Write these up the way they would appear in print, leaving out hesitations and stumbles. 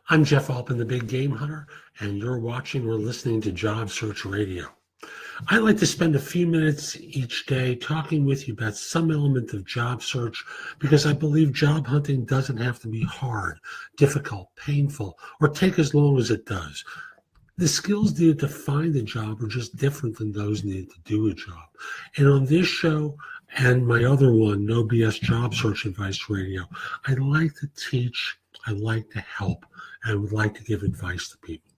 I'm Jeff Altman, the Big Game Hunter, and you're watching or listening to Job Search Radio. I like to spend a few minutes each day talking with you about some element of job search because I believe job hunting doesn't have to be hard, difficult, painful, or take as long as it does. The skills needed to find a job are just different than those needed to do a job. And on this show and my other one, No BS Job Search Advice Radio, I like to teach, I like to help, and I would like to give advice to people.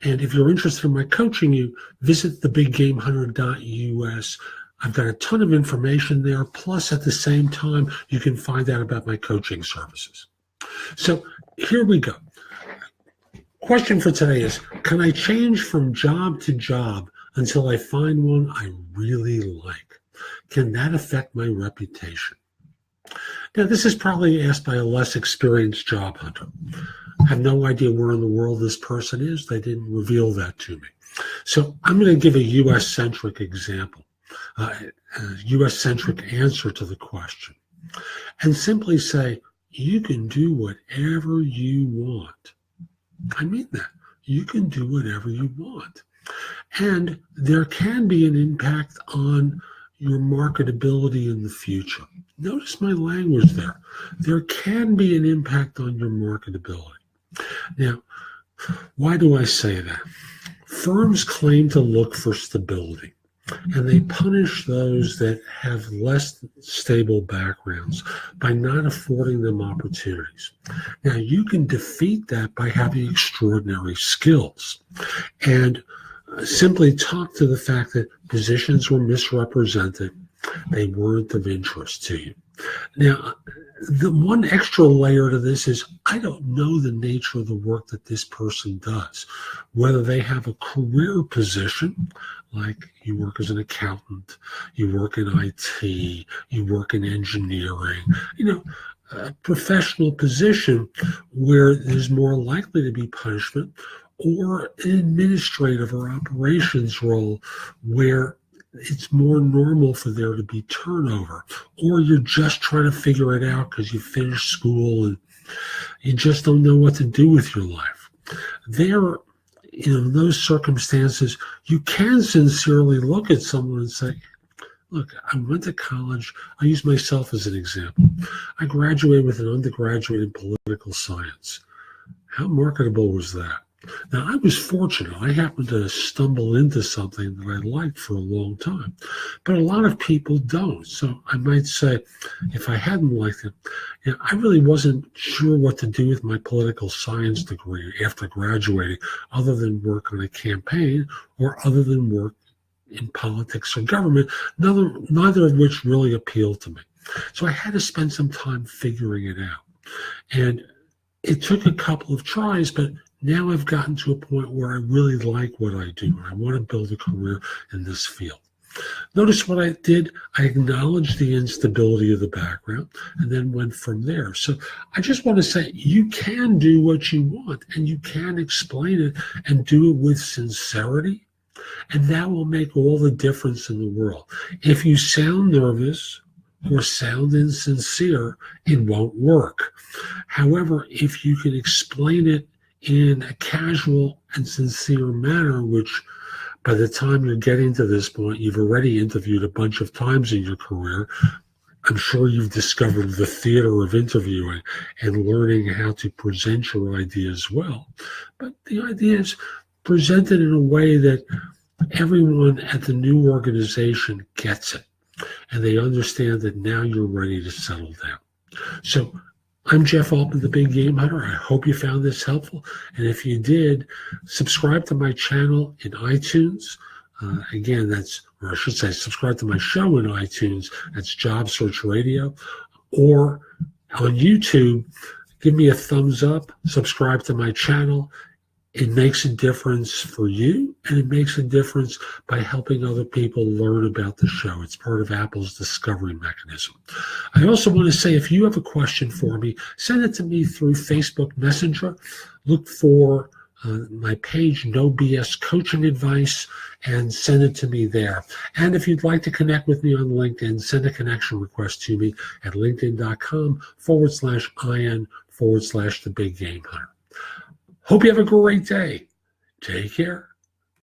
And if you're interested in my coaching you, visit thebiggamehunter.us. I've got a ton of information there. Plus, at the same time, you can find out about my coaching services. So here we go. Question for today is, can I change from job to job until I find one I really like? Can that affect my reputation? Now, this is probably asked by a less experienced job hunter. I have no idea where in the world this person is. They didn't reveal that to me. So I'm going to give a U.S.-centric example, a U.S.-centric answer to the question, and simply say, you can do whatever you want. I mean that. You can do whatever you want. And there can be an impact on your marketability in the future. Notice my language there. There can be an impact on your marketability. Now, why do I say that? Firms claim to look for stability, and they punish those that have less stable backgrounds by not affording them opportunities. Now, you can defeat that by having extraordinary skills and simply talk to the fact that positions were misrepresented, they weren't of interest to you. Now, the one extra layer to this is I don't know the nature of the work that this person does, whether they have a career position, like you work as an accountant, you work in IT, you work in engineering, a professional position where there's more likely to be punishment, or an administrative or operations role where it's more normal for there to be turnover, or you're just trying to figure it out because you finished school and you just don't know what to do with your life. There, in those circumstances, you can sincerely look at someone and say, look, I went to college. I use myself as an example. I graduated with an undergraduate in political science. How marketable was that? Now, I was fortunate. I happened to stumble into something that I liked for a long time, but a lot of people don't. So I might say, if I hadn't liked it, I really wasn't sure what to do with my political science degree after graduating, other than work on a campaign or other than work in politics or government, neither of which really appealed to me. So I had to spend some time figuring it out. And it took a couple of tries, but now I've gotten to a point where I really like what I do, and I want to build a career in this field. Notice what I did. I acknowledged the instability of the background and then went from there. So I just want to say you can do what you want, and you can explain it and do it with sincerity, and that will make all the difference in the world. If you sound nervous or sound insincere, it won't work. However, if you can explain it in a casual and sincere manner, which by the time you're getting to this point, you've already interviewed a bunch of times in your career. I'm sure you've discovered the theater of interviewing and learning how to present your ideas well. But the idea is presented in a way that everyone at the new organization gets it, and they understand that now you're ready to settle down. So I'm Jeff Altman, the Big Game Hunter. I hope you found this helpful. And if you did, subscribe to my channel in iTunes. Again, subscribe to my show in iTunes. That's Job Search Radio. Or on YouTube, give me a thumbs up, subscribe to my channel. It makes a difference for you, and it makes a difference by helping other people learn about the show. It's part of Apple's discovery mechanism. I also want to say, if you have a question for me, send it to me through Facebook Messenger. Look for my page, No BS Coaching Advice, and send it to me there. And if you'd like to connect with me on LinkedIn, send a connection request to me at linkedin.com/IN/The Big Game Hunter. Hope you have a great day. Take care.